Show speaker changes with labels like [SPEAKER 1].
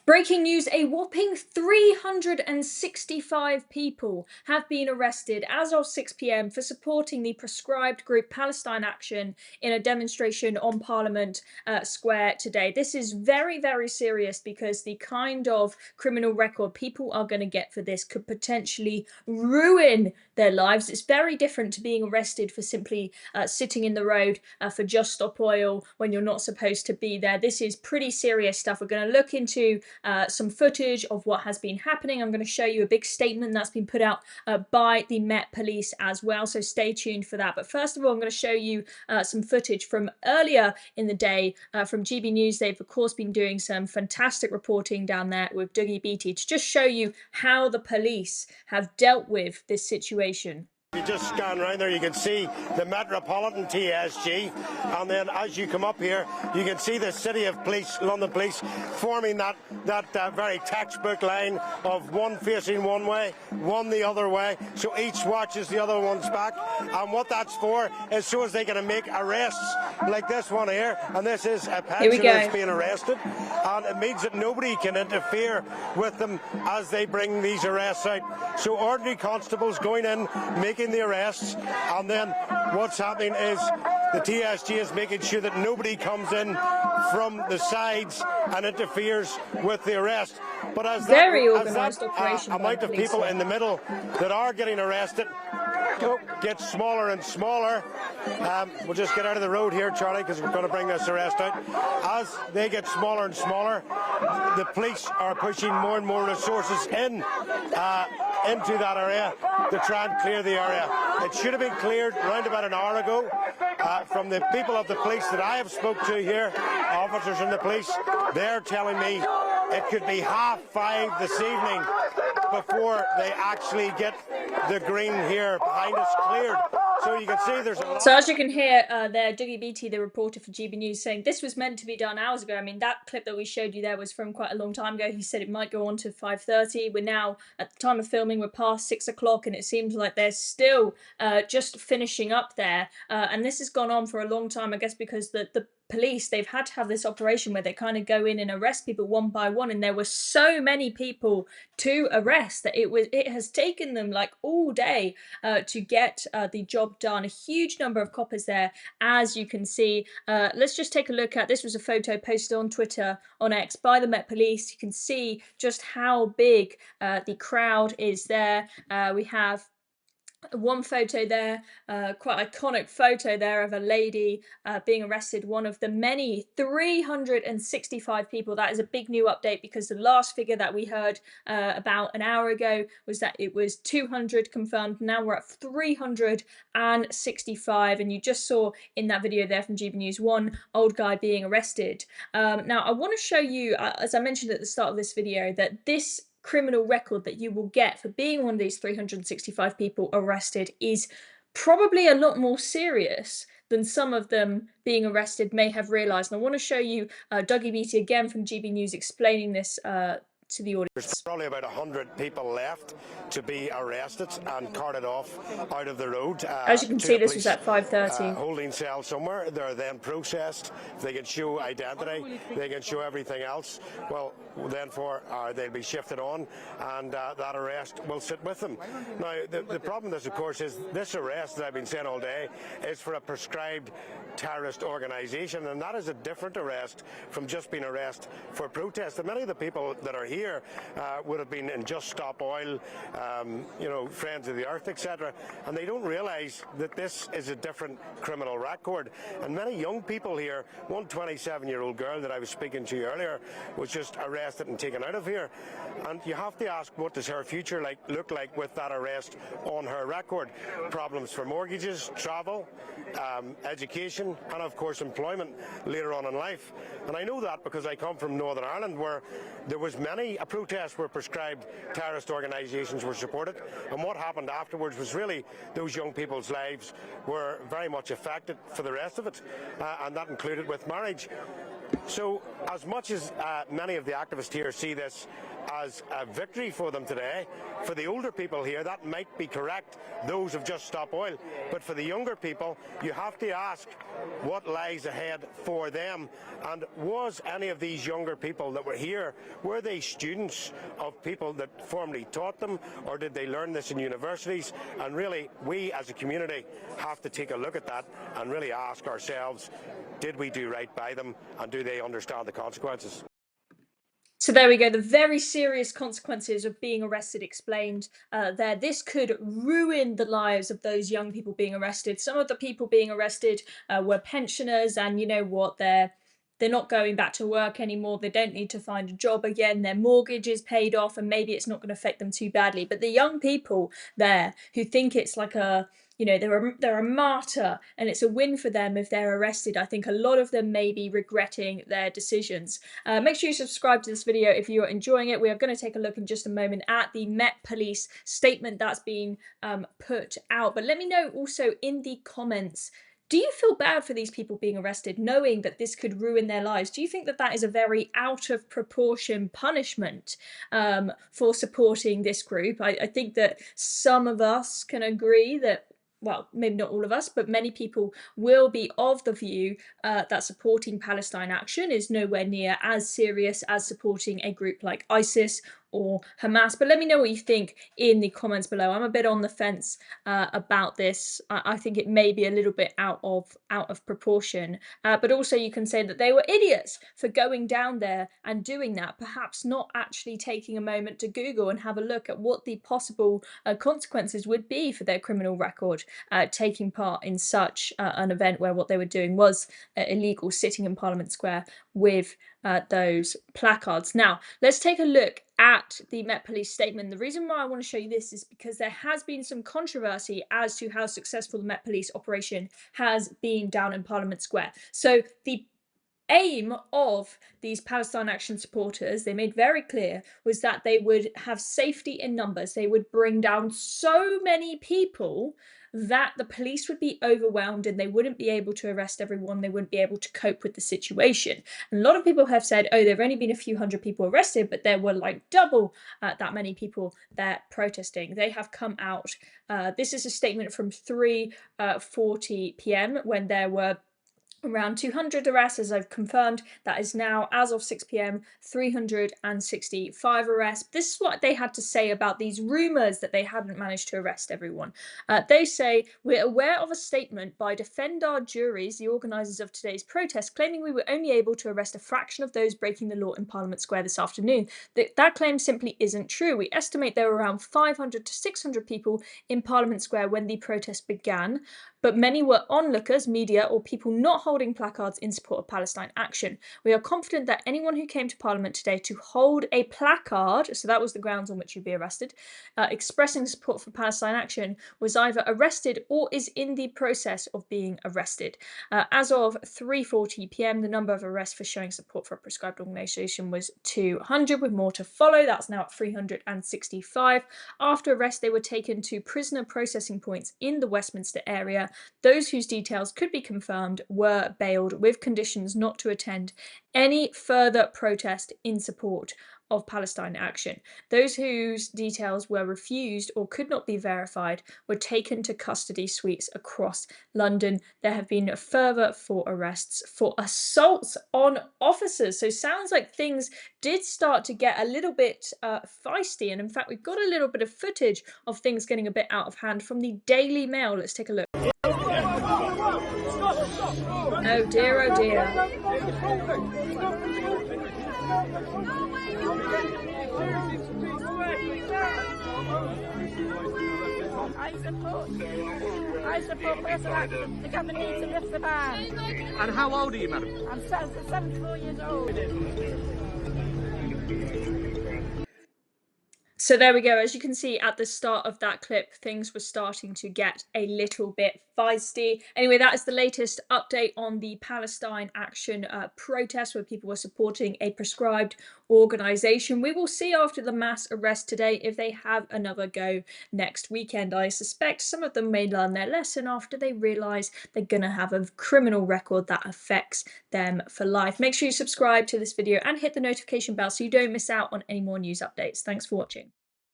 [SPEAKER 1] Breaking news, a whopping 365 people have been arrested as of 6 p.m. for supporting the proscribed group Palestine Action in a demonstration on Parliament Square today. This is very, very serious because the kind of criminal record people are going to get for this could potentially ruin their lives. It's very different to being arrested for simply sitting in the road for Just Stop Oil when you're not supposed to be there. This is pretty serious stuff. We're going to look into some footage of what has been happening. I'm going to show you a big statement that's been put out by the Met Police as well, so stay tuned for that. But first of all, I'm going to show you some footage from earlier in the day from GB News. They've of course been doing some fantastic reporting down there with Dougie Beattie to just show you how the police have dealt with this situation.
[SPEAKER 2] You just scan around there, you can see the Metropolitan TSG, and then as you come up here, you can see the City of Police, London Police, forming that very textbook line of one facing one way, one the other way, so each watches the other one's back. And what that's for is so as they can make arrests like this one here, and this is a pensioner that's being arrested, and it means that nobody can interfere with them as they bring these arrests out. So ordinary constables going in, making the arrests, and then what's happening is the TSG is making sure that nobody comes in from the sides and interferes with the arrest. But as that amount of people in the middle that are getting arrested gets smaller and smaller, we'll just get out of the road here, Charlie, because we're going to bring this arrest out. As they get smaller and smaller, the police are pushing more and more resources into that area to try and clear the area. It should have been cleared around about an hour ago. From the people of the police that I have spoke to here, officers in the police, they're telling me it could be 5:30 this evening before they actually get the green here behind us cleared. So you can see there's a lot.
[SPEAKER 1] So as you can hear there, Dougie Beattie, the reporter for GB News, saying this was meant to be done hours ago. I mean, that clip that we showed you there was from quite a long time ago. He said it might go on to 5:30. We're now, at the time of filming, we're past 6 o'clock, and it seems like they're still just finishing up there. And this has gone on for a long time, I guess, because the police, they've had to have this operation where they kind of go in and arrest people one by one, and there were so many people to arrest that it has taken them like all day to get the job done. A huge number of coppers there, as you can see. Let's just take a look at this. Was a photo posted on Twitter, on X, by the Met Police. You can see just how big the crowd is there. We have one photo there, quite iconic photo there of a lady being arrested, one of the many 365 people. That is a big new update, because the last figure that we heard about an hour ago was that it was 200 confirmed. Now we're at 365, and you just saw in that video there from GB News one old guy being arrested. Now I want to show you, as I mentioned at the start of this video, that this criminal record that you will get for being one of these 365 people arrested is probably a lot more serious than some of them being arrested may have realised. And I want to show you Dougie Beattie again from GB News explaining this to the audience.
[SPEAKER 2] There's probably about 100 people left to be arrested and carted off out of the road.
[SPEAKER 1] As you can see, this was at 5:30.
[SPEAKER 2] Holding cell somewhere. They're then processed. If they can show identity, they can show everything else. Well, then they'll be shifted on, and that arrest will sit with them. Now, the problem with this, of course, is this arrest that I've been saying all day is for a proscribed terrorist organisation, and that is a different arrest from just being arrested for protest. And many of the people that are here would have been in Just Stop Oil, Friends of the Earth, etc., and they don't realise that this is a different criminal record. And many young people here, one 27-year-old girl that I was speaking to earlier was just arrested and taken out of here, and you have to ask, what does her future look like with that arrest on her record? Problems for mortgages, travel, education, and of course employment later on in life. And I know that because I come from Northern Ireland, where there was many a protest where proscribed terrorist organisations were supported, and what happened afterwards was really those young people's lives were very much affected for the rest of it, and that included with marriage. So as much as many of the activists here see this as a victory for them today, for the older people here, that might be correct. Those have just stopped oil. But for the younger people, you have to ask what lies ahead for them. And was any of these younger people that were here, were they students of people that formerly taught them, or did they learn this in universities? And really, we as a community have to take a look at that and really ask ourselves, did we do right by them, and do they understand the consequences?
[SPEAKER 1] So there we go, the very serious consequences of being arrested explained there. This could ruin the lives of those young people being arrested. Some of the people being arrested were pensioners, and you know what, they're not going back to work anymore. They don't need to find a job again. Their mortgage is paid off, and maybe it's not going to affect them too badly. But the young people there who think it's like a, you know, they're a martyr and it's a win for them if they're arrested, I think a lot of them may be regretting their decisions. Make sure you subscribe to this video if you're enjoying it. We are going to take a look in just a moment at the Met Police statement that's been put out. But let me know also in the comments, do you feel bad for these people being arrested, knowing that this could ruin their lives? Do you think that that is a very out of proportion punishment for supporting this group? I think that some of us can agree that, well, maybe not all of us, but many people will be of the view that supporting Palestine action is nowhere near as serious as supporting a group like ISIS or Hamas. But let me know what you think in the comments below. I'm a bit on the fence about this. I think it may be a little bit out of proportion, but also you can say that they were idiots for going down there and doing that, perhaps not actually taking a moment to Google and have a look at what the possible consequences would be for their criminal record, taking part in such an event where what they were doing was illegal, sitting in Parliament Square with those placards. Now, let's take a look at the Met Police statement. The reason why I want to show you this is because there has been some controversy as to how successful the Met Police operation has been down in Parliament Square. So the aim of these Palestine Action supporters, they made very clear, was that they would have safety in numbers. They would bring down so many people that the police would be overwhelmed and they wouldn't be able to arrest everyone. They wouldn't be able to cope with the situation. And a lot of people have said, oh, there have only been a few hundred people arrested, but there were like double that many people there protesting. They have come out. This is a statement from 3:40 p.m. when there were around 200 arrests, as I've confirmed. That is now, as of 6 p.m, 365 arrests. This is what they had to say about these rumours that they hadn't managed to arrest everyone. They say, we're aware of a statement by Defend Our Juries, the organisers of today's protest, claiming we were only able to arrest a fraction of those breaking the law in Parliament Square this afternoon. That claim simply isn't true. We estimate there were around 500 to 600 people in Parliament Square when the protest began, but many were onlookers, media, or people not holding placards in support of Palestine action. We are confident that anyone who came to Parliament today to hold a placard, so that was the grounds on which you'd be arrested, expressing support for Palestine action, was either arrested or is in the process of being arrested. As of 3:40 p.m, the number of arrests for showing support for a proscribed organisation was 200, with more to follow. That's now at 365. After arrest, they were taken to prisoner processing points in the Westminster area. Those whose details could be confirmed were bailed with conditions not to attend any further protest in support of Palestine action. Those whose details were refused or could not be verified were taken to custody suites across London. There have been further 4 arrests for assaults on officers. So sounds like things did start to get a little bit feisty. And in fact, we've got a little bit of footage of things getting a bit out of hand from the Daily Mail. Let's take a look. Oh dear, oh dear.
[SPEAKER 3] I support personal action. The government needs to lift the ban.
[SPEAKER 4] And how old are you, madam?
[SPEAKER 3] I'm 74 years old.
[SPEAKER 1] So there we go. As you can see at the start of that clip, things were starting to get a little bit feisty. Anyway, that is the latest update on the Palestine Action protest, where people were supporting a proscribed organisation. We will see after the mass arrest today if they have another go next weekend. I suspect some of them may learn their lesson after they realise they're going to have a criminal record that affects them for life. Make sure you subscribe to this video and hit the notification bell so you don't miss out on any more news updates. Thanks for watching.